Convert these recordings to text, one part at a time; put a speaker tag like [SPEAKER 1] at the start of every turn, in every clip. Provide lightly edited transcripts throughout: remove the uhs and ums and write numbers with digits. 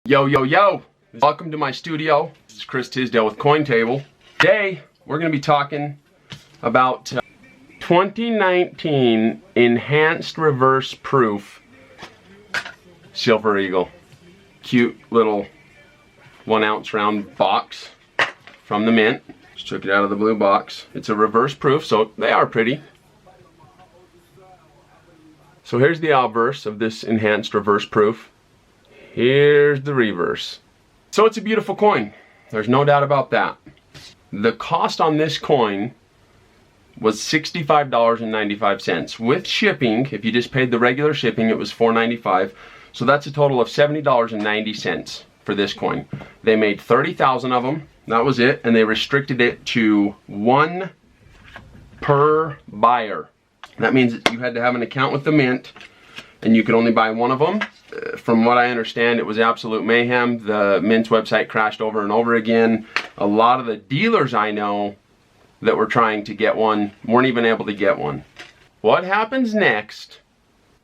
[SPEAKER 1] Yo, yo, yo! Welcome to my studio. This is Chris Tisdale with CoinTable. Today, we're going to be talking about 2019 Enhanced Reverse Proof Silver Eagle. Cute little 1 ounce round box from the mint. Just took it out of the blue box. It's a reverse proof, so they are pretty. So here's the obverse of this enhanced reverse proof. Here's the reverse. So it's a beautiful coin. There's no doubt about that. The cost on this coin was $65.95. With shipping, if you just paid the regular shipping, it was $4.95. So that's a total of $70.90 for this coin. They made 30,000 of them. That was it. And they restricted it to 1 per buyer. That means that you had to have an account with the mint and you could only buy 1 of them. From what I understand, it was absolute mayhem. The mint's website crashed over and over again. A lot of the dealers I know that were trying to get one weren't even able to get one. What happens next?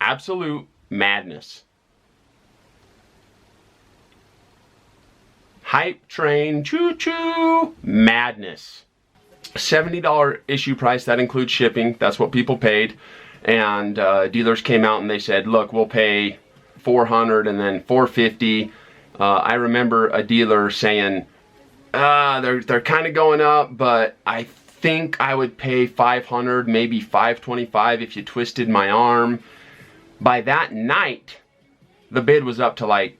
[SPEAKER 1] Absolute madness. Hype train, choo-choo, madness. $70 issue price, that includes shipping. That's what people paid. And dealers came out and they said, look, we'll pay $400 and then $450. I remember a dealer saying, they're kind of going up, but I think I would pay $500, maybe $525 if you twisted my arm. By that night, the bid was up to like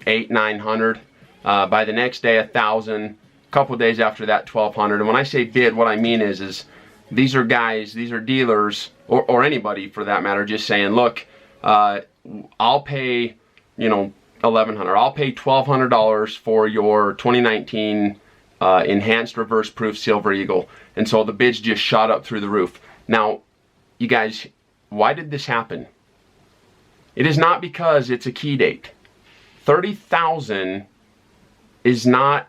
[SPEAKER 1] $800-900. By the next day, $1,000. Couple days after that, $1,200. And when I say bid, what I mean is these are guys, these are dealers, or anybody for that matter, just saying, look, I'll pay, $1,100. I'll pay $1,200 for your 2019 enhanced reverse proof Silver Eagle. And so the bids just shot up through the roof. Now, you guys, why did this happen? It is not because it's a key date. 30,000 is not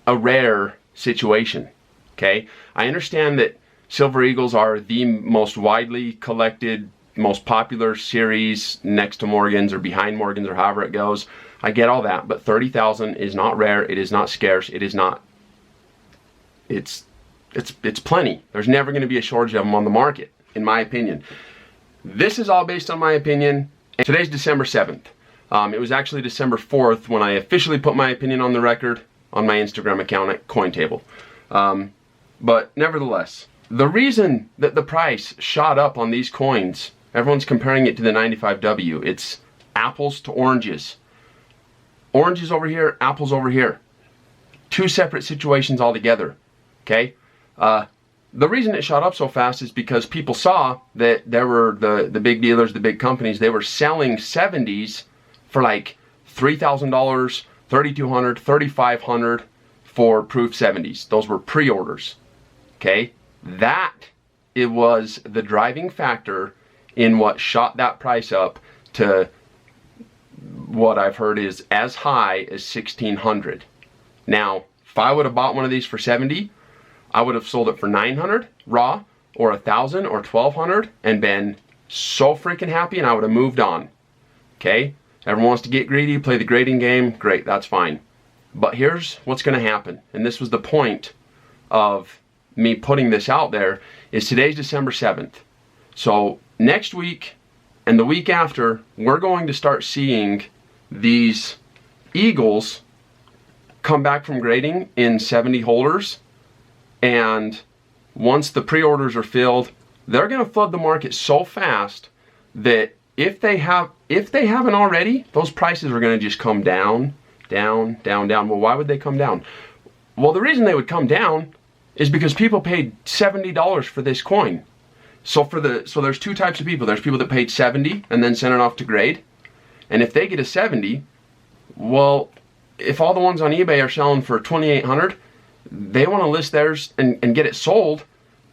[SPEAKER 1] a rare situation, okay? I understand that Silver Eagles are the most widely collected, most popular series next to Morgans or behind Morgans or however it goes. I get all that, but 30,000 is not rare, it is not scarce, it is not, it's plenty. There's never gonna be a shortage of them on the market, in my opinion. This is all based on my opinion. Today's December 7th. It was actually December 4th when I officially put my opinion on the record on my Instagram account at CoinTable. But nevertheless, the reason that the price shot up on these coins, everyone's comparing it to the 95W. It's apples to oranges. Oranges over here, apples over here. 2 separate situations altogether, okay? The reason it shot up so fast is because people saw that there were the big dealers, the big companies, they were selling 70s for like $3,000, $3,200, $3,500 for proof 70s. Those were pre-orders, okay? That, it was the driving factor in what shot that price up to what I've heard is as high as $1,600. Now, if I would have bought one of these for 70, I would have sold it for 900 raw, or 1,000 or 1,200 and been so freaking happy, and I would have moved on, okay? Everyone wants to get greedy, play the grading game, great, that's fine. But here's what's gonna happen, and this was the point of me putting this out there, is today's December 7th. So next week and the week after, we're going to start seeing these Eagles come back from grading in 70 holders, and once the pre-orders are filled, they're gonna flood the market so fast that if they haven't already, those prices are going to just come down, down, down, down. Well, why would they come down? Well, the reason they would come down is because people paid $70 for this coin. So there's 2 types of people. There's people that paid 70 and then sent it off to grade. And if they get a 70, well, if all the ones on eBay are selling for $2,800, they want to list theirs and get it sold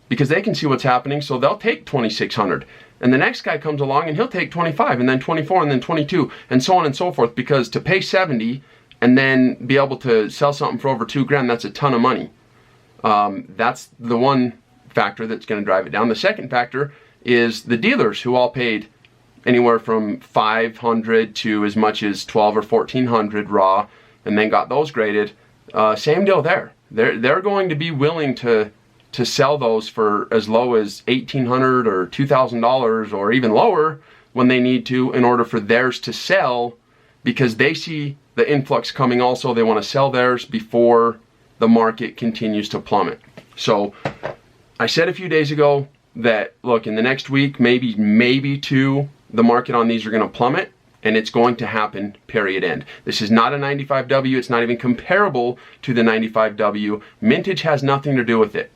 [SPEAKER 1] because they can see what's happening, so they'll take $2,600. And the next guy comes along and he'll take 25 and then 24 and then 22 and so on and so forth, because to pay 70 and then be able to sell something for over $2,000, that's a ton of money. That's the one factor that's going to drive it down. The second factor is the dealers who all paid anywhere from 500 to as much as 12 or 1400 raw, and then got those graded. Same deal there. They're going to be willing to sell those for as low as $1,800 or $2,000 or even lower when they need to, in order for theirs to sell, because they see the influx coming also. They want to sell theirs before the market continues to plummet. So I said a few days ago that, look, in the next week, maybe two, the market on these are going to plummet, and it's going to happen, period, end. This is not a 95W. It's not even comparable to the 95W. Mintage has nothing to do with it.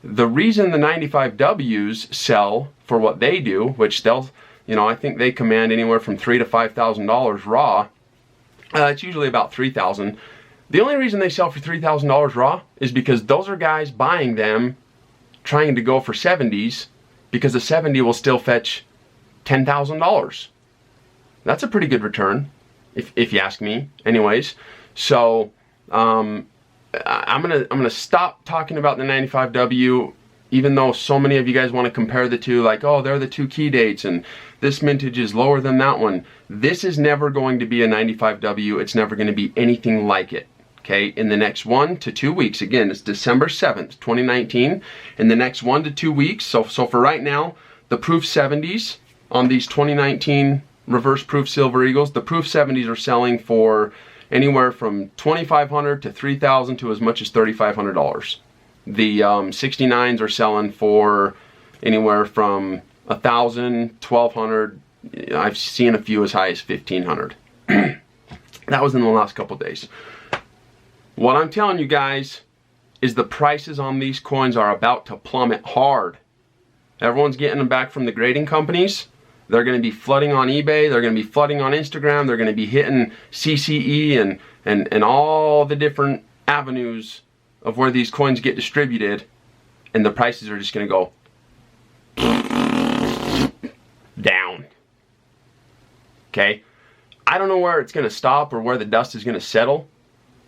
[SPEAKER 1] The reason the 95Ws sell for what they do, which they'll, I think they command anywhere from $3,000 to $5,000 raw. It's usually about $3,000. The only reason they sell for $3,000 raw is because those are guys buying them trying to go for 70s, because a 70 will still fetch $10,000. That's a pretty good return, if you ask me. Anyways, so I'm gonna stop talking about the 95W, even though so many of you guys want to compare the two, like, oh, they're the two key dates and this mintage is lower than that one. This is never going to be a 95W. It's never going to be anything like it. Okay, in the next 1 to 2 weeks, again, it's December 7th, 2019. In the next 1 to 2 weeks, so for right now, the proof 70s on these 2019 reverse proof Silver Eagles, the proof 70s are selling for anywhere from $2,500 to $3,000 to as much as $3,500. The 69s are selling for anywhere from $1,000, $1,200. I've seen a few as high as $1,500. That was in the last couple days. What I'm telling you guys is the prices on these coins are about to plummet hard. Everyone's getting them back from the grading companies. They're going to be flooding on eBay. They're going to be flooding on Instagram. They're going to be hitting CCE and all the different avenues of where these coins get distributed. And the prices are just going to go down. Okay? I don't know where it's going to stop or where the dust is going to settle.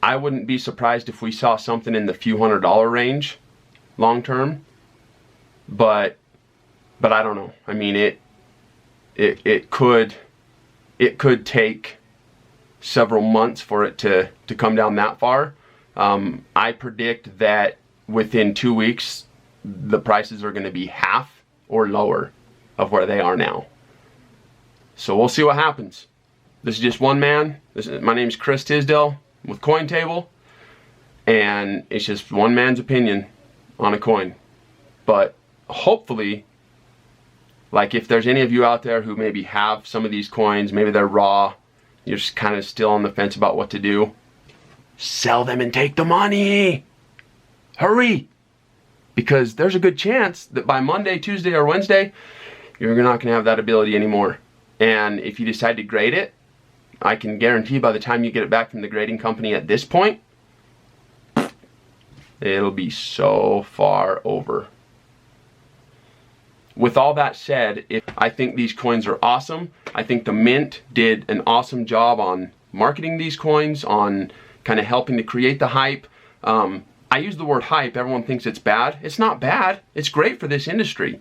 [SPEAKER 1] I wouldn't be surprised if we saw something in the few $100 range long term. But I don't know. I mean, it could take several months for it to come down that far. I predict that within 2 weeks the prices are going to be half or lower of where they are now. So we'll see what happens. This is just one man. My name is Chris Tisdale with Coin Table, and it's just one man's opinion on a coin. But hopefully, like, if there's any of you out there who maybe have some of these coins, maybe they're raw, you're just kind of still on the fence about what to do, sell them and take the money. Hurry! Because there's a good chance that by Monday, Tuesday, or Wednesday, you're not going to have that ability anymore. And if you decide to grade it, I can guarantee by the time you get it back from the grading company at this point, it'll be so far over. With all that said, I think these coins are awesome. I think the Mint did an awesome job on marketing these coins, on kind of helping to create the hype. I use the word hype. Everyone thinks it's bad. It's not bad. It's great for this industry.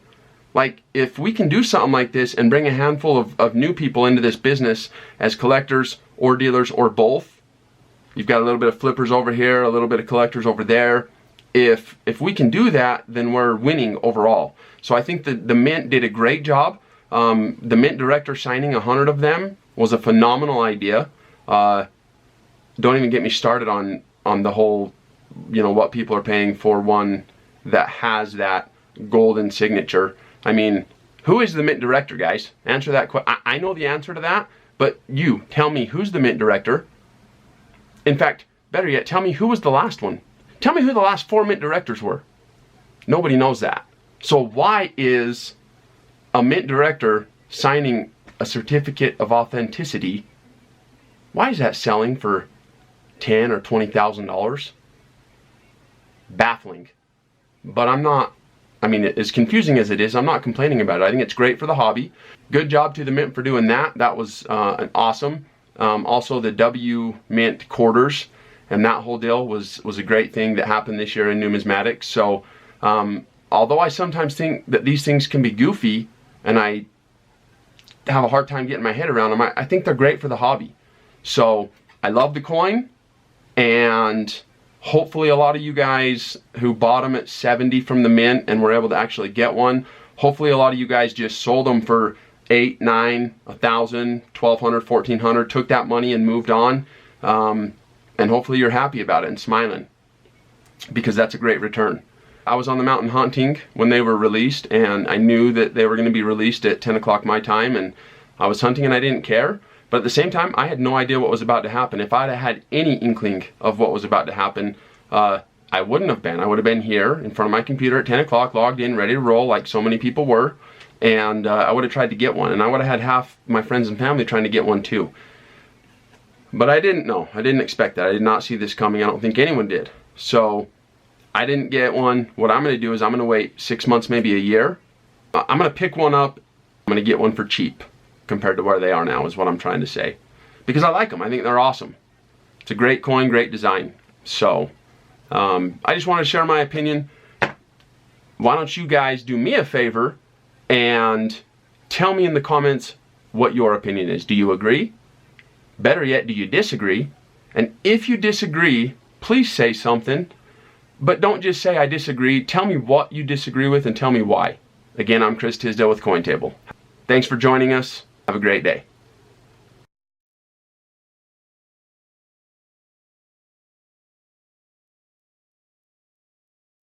[SPEAKER 1] Like, if we can do something like this and bring a handful of new people into this business as collectors or dealers or both, you've got a little bit of flippers over here, a little bit of collectors over there. If we can do that, then we're winning overall. So I think the Mint did a great job. The Mint director signing 100 of them was a phenomenal idea. Don't even get me started on the whole, what people are paying for one that has that golden signature. I mean, who is the Mint director, guys? Answer that question. I know the answer to that, but you tell me, who's the Mint director? In fact, better yet, tell me who was the last one. Tell me who the last 4 Mint directors were. Nobody knows that. So why is a Mint director signing a certificate of authenticity, why is that selling for $10,000 or $20,000? Baffling. But as confusing as it is, I'm not complaining about it. I think it's great for the hobby. Good job to the Mint for doing that. That was an awesome. Also, the W Mint quarters and that whole deal was a great thing that happened this year in numismatics. So, although I sometimes think that these things can be goofy, and I have a hard time getting my head around them. I think they're great for the hobby. So I love the coin, and hopefully a lot of you guys who bought them at 70 from the mint and were able to actually get one, hopefully a lot of you guys just sold them for 8, 9, 1,000, 1,200, 1,400, took that money and moved on. And hopefully you're happy about it and smiling, because that's a great return. I was on the mountain hunting when they were released, and I knew that they were going to be released at 10 o'clock my time, and I was hunting and I didn't care. But at the same time, I had no idea what was about to happen. If I'd had any inkling of what was about to happen, I wouldn't have been. I would have been here in front of my computer at 10 o'clock, logged in, ready to roll like so many people were, and I would have tried to get one. And I would have had half my friends and family trying to get one too. But I didn't know. I didn't expect that. I did not see this coming. I don't think anyone did. So I didn't get one. What I'm going to do is I'm going to wait 6 months, maybe a year. I'm going to pick one up. I'm going to get one for cheap compared to where they are now, is what I'm trying to say. Because I like them. I think they're awesome. It's a great coin, great design. So I just wanted to share my opinion. Why don't you guys do me a favor and tell me in the comments what your opinion is. Do you agree? Better yet, do you disagree? And if you disagree, please say something. But don't just say I disagree. Tell me what you disagree with and tell me why. Again, I'm Chris Tisdale with CoinTable. Thanks for joining us. Have a great day.